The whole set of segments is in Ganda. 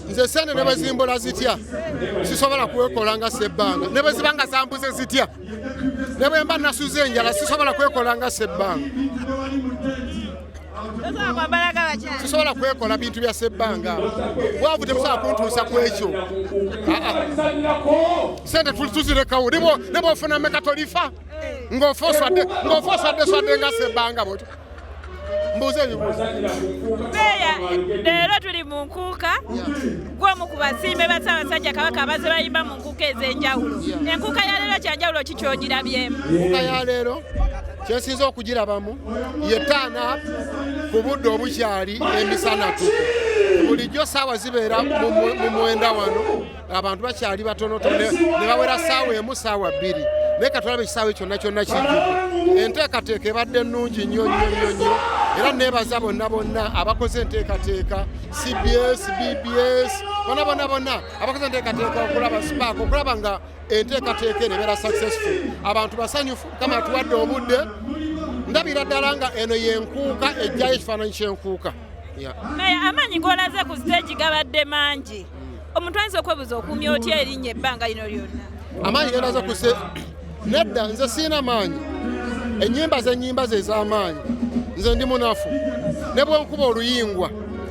nze Ssente nebwezimbula zitya sisobola kwekola nga Sebbanga nebwezibanga zambuze zitya nebwemba nasuze enjala sisobola kwekola nga Sebbanga sisobola kwekola bintu bya Sebbanga bwavu temusobola kuntuusa ku ekyo Ssente tuzirekawo nebwofuna mekatolifa ng'ofoswadde nga Sebbanga bwotyo mbuuze ebibuuzo leero tuli mu nkuuka gw'omu ku basimbe ba Ssaabasajja Kabaka abaze bayimba mu nkuuka ez'enjawulo enkuuka ya leero kyanjawulo ki ky'ogirabyemu? Enkuuka ya leero kyensinza okugirabamu ye ttaana ku budde obukyali emisana tuku bulijjo ssaawa zibeera mu mwenda wano abantu bakyali batonotono ne bawera ssaawa emu ssaawa bbiri naye katulabe ekisaawe kyonna kijjudde enteekateeka ebadde ennungi nnyo era neebaza bonna abakoze enteekateeka CBS, BBS bonna abakoze enteekateeka okulaba SPAC okulaba nga enteekateeka ebeera successful abantu basanyufu kama atuwadde obudde ndabira ddala nga eno yenkuuka ejjayo ekifaananyi ky'enkuuka. Naye amaanyi g'olaze ku stage gabadde mangi omuntu ayinza okwebuuza okumya otya erinnya ebbanga lino lyonna? Amaanyi g'olaze ku nedda nze siina maanyi ennyimba ze ez'amaanyi nze ndi munafu ne bwenkuba oluyingwa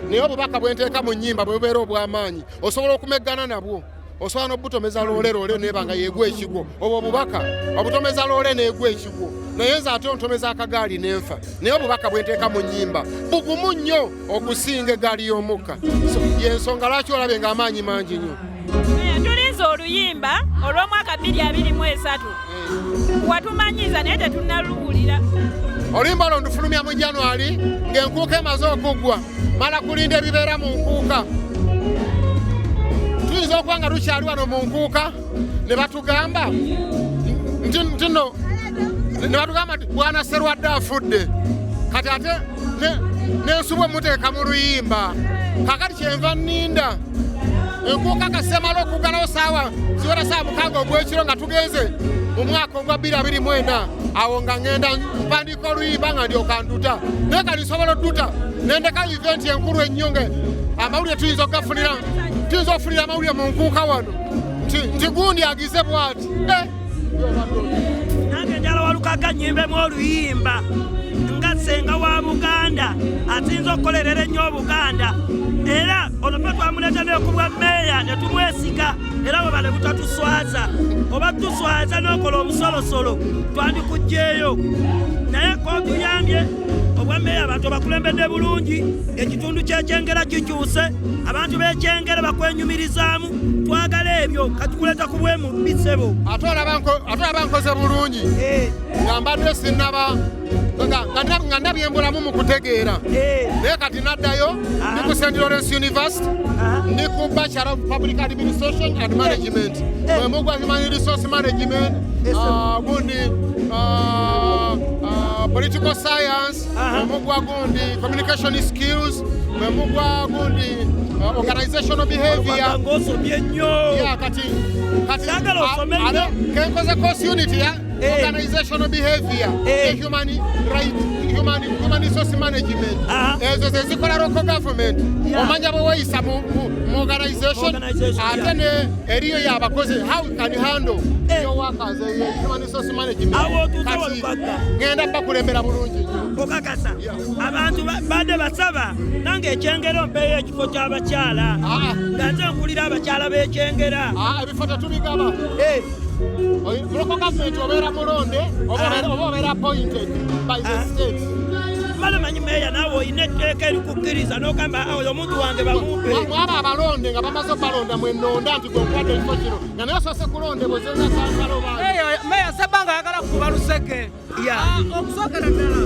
naye obubaka bwenteeka mu nnyimba bwe bubeera obw'amaanyi osobola okumeggana nabwo osobola n'obutomeza loole neeba nga yeegwa ekigwo obwo obubaka obutomeza loole neegwa ekigwo naye nze ate ontomeza akagaali n'enfa naye obubaka bwenteeka mu nnyimba bugumu nnyo okusinga eggaali y'omukka yensonga lwaki olabe nga amaanyi mangi nnyo. Tulinze oluyimba olw'omwaka 2023 watumanyiza naye tetunnaluwulira. Oluyimba olwo ndufulumya mu January ng'enkuuka emaze okuggwa mala kulinda ebibeera mu nkuuka. Tuyinza okuba nga tukyali wano mu nkuuka ne batugamba ntino ne batugamba nti bwana Sserwadde afudde kati ate n'ensubu emuteeka mu luyimba kakati kyenva nninda enkuuka kasemala okuggalawo ziwera ssaawa 6 ogw'ekiro nga tugenze mu mwaka ogwa 2029 awo nga ngenda mpandiika oluyimba nga ndyoka nduta naye kati nsobola odduta nendeka eventi enkulu ennyo amawulire tuyinza okufunira amawulire mu nkuuka wano nti gundi agize bw'ati nange njala Walukagga nyimbemu oluyimba nga ssenga wa Buganda asinza okukolerera ennyo Buganda era olwo twamuleeta n'okubwa mmeeya ne tumwesiga era bwe bale butatuswaza oba tuswaza n'okola obusolosolo twandikuggyeeyo naye kootuyambye obwa mmeeya abantu bakulembedde bulungi ekitundu ky'ekyengera kikyuse abantu b'ekyengera bakwenyumirizaamu twagala ebyo katukuleeta ku bwemu bisebo ate olaba nkoze bulungi nga mbadde sinnaba nga ndabyembulamu mu kutegeera naye kati naddayo ndi ku St. Lawrence University ndi ku Bachelor of Public Administration and Management mwemugwa Human Resource Management gundi Political Science mwemugwa gundi Communication Skills mwemugwa gundi Organizational Behavior kati kenkoze course unity ya Organizational Behavior Human Resource Management ezo zezikola local government omanya bwe weyisa mu organization ate ne eriyo y'abakozi how can handle your workers Human Resource Management kati ngenda bakulembera bulungi okakasa abantu badde basaba nange ekyengera mpeeyo ekifo ky'abakyala nga nze nkulira abakyala b'ekyengera ebifo tetubigaba local government obeera mulonde oba obeera appointed by the state. Malamanyi meeya naawe olina etteeka erikukkiriza n'ogamba oyo omuntu wange bamupe mwaba abalonde nga bamaze obalonda mwenonda nti gwe nkuwadde ekifo kino nga naye osoose kulonde bwezenga sankaloba meeya Sebbanga ayagala kuba luseke okusookera ddala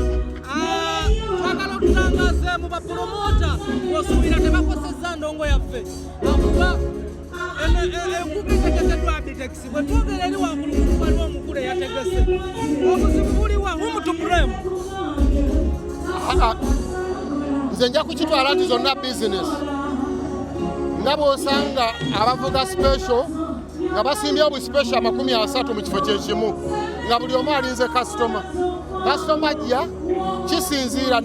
twagala otutangaze mu bapromota osuubira tebakosezza ndongo yaffe akuba enkuba etegekeddwa bitekisi bwe twogera eri waggulu waliwo omukulu eyategese obuzibu buliwa humutupuremu nze nja kukitwala nti zonna bizinesi nga bw'osanga abavuga special nga basimbye obu special 30 mu kifo kyekimu nga buli omu alinze kasitoma ajja kisinziira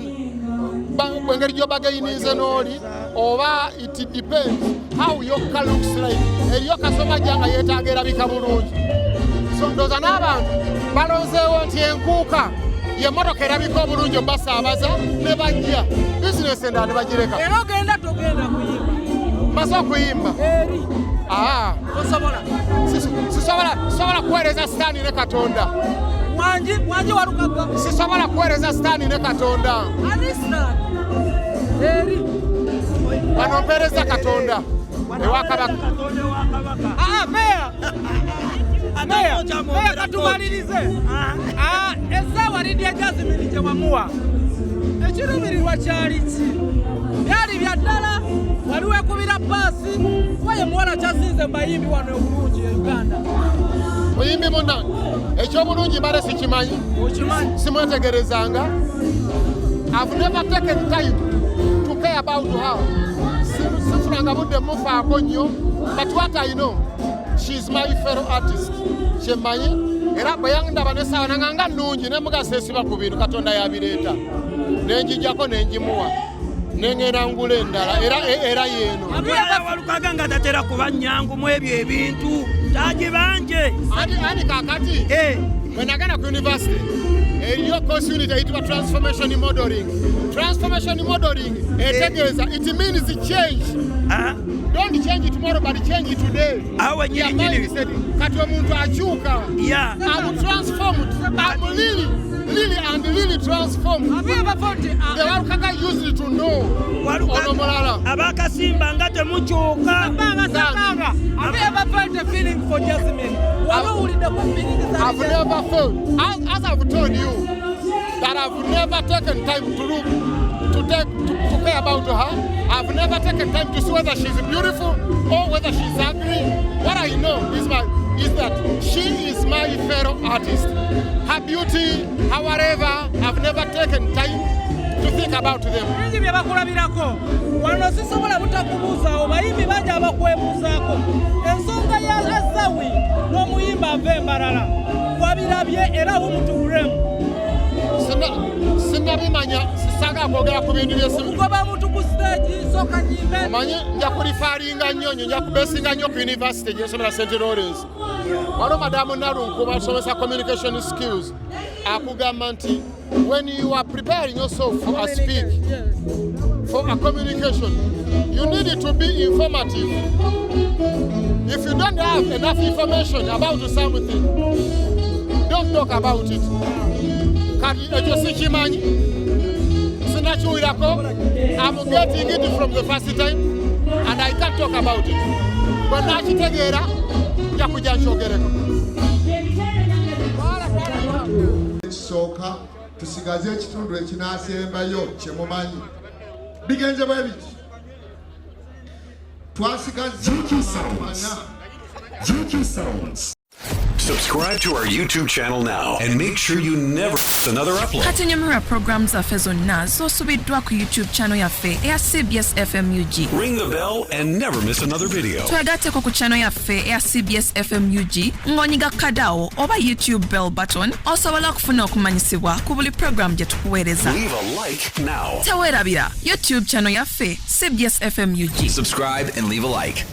engeri gy'obagayinize n'oli oba it depends how yoka looks like. Yoka soma janga yetagera bikabulungi. So ndoza n'abantu balonzeewo nti enkuuka ye motoka erabika obulungi obasaabaza ne bajja bizinesi endala ne bagireka. Era ogenda togenda kuyimba. Maze okuyimba. Eri. Tosobola. Sisobola kuweereza sitaani ne Katonda. Mwanji Walukagga. Sisobola kuweereza sitaani ne Katonda. Alisna. Eri. Wano mpeereza Katonda. Ewa Kabaka. Meya katumalirize. Essaawa Lydia Jazmine gye wamuwa. Ekiruubirirwa kyali ki? Byali bya ddala, waliwo ekubira paasi, waye muwala kyasinze mbayimbi wano obulungi e Uganda. Muyimbi munna, ekyobulungi mbale sikimanyi. Okimanyi? Simwetegerezanga. I've never taken time to care about her. Sifunanga budde mufaako nnyo, but what I know, she's my fellow artist. Kyemmanyi era bwe yandaba n'essaawa nanganga nnungi ne mugasa esiba ku bintu Katonda yabireeta. Ne njijjako ne ngimuwa. Ne ngenda ngula endala era yeeno. Walukagga nga tatera kuba nnyangu mu ebyo ebintu. Tagibanje. Ani kaakati. Bwe nagenda ku university, eriyo course unit eyitibwa transformation modeling. Transformation modeling etegeeza it means change. Don't change it tomorrow, but change it today. Kati omuntu akyuka. I'm transformed. I'm really transformed. The Walukagga used it to know. Abakasimba nga temukyuka. Sebbanga. Have you ever felt a feeling for Jazmine? I've never felt. As I've told you, that I've never taken time to care about her. I've never taken time to see whether she's beautiful or whether she's ugly. What I know is that she is my fellow artist. Her beauty, her whatever, I've never taken time to think about them. Bingi bye bakulabirako. Wano sisobola butakubuuzaawo bayimbi bangi abakwebuuzaako. Ensonga ya Azawi n'omuyimba ava embalala. Wabirabye era bumutuulemu. Sinnabimanya sisanga kwogera ku bintu byesimu. Okugoba muntu ku stage soka nyimbe. Omanyi nja kulifaalinga nnyo nja kubeesinga nnyo ku university gye nsomera St. Lawrence. Wano madamu Nalunkuba asomesa communication skills. Akugamba nti when you are preparing yourself for a speech, for a communication, you need to be informative. If you don't have enough information about something, don't talk about it. Kati ekyo sikimanyi, sinakiwulirako, I'm getting it from the first time and I can't talk about it. Bwe nakitegeera nja kujja nkyogereko. Ekisooka tusigaze ekitundu ekinaasembayo kyemumanyi. Bigenze bwe biti. Twasigaze Zitya Sounds. Subscribe to our YouTube channel now and make sure you never miss another upload. Katunyamira programs zaffe zonna z'osubiddwa ku YouTube channel yaffe eya CBS FM UG. Ring the bell and never miss another video. Twagatteko ku channel yaffe eya CBS FM UG ng'onyiga kadawo oba YouTube bell button osobola okufuna okumanyisibwa ku buli program gye tukuweereza. Leave a like now. Teweerabira YouTube channel yaffe CBS FM UG. Subscribe and leave a like.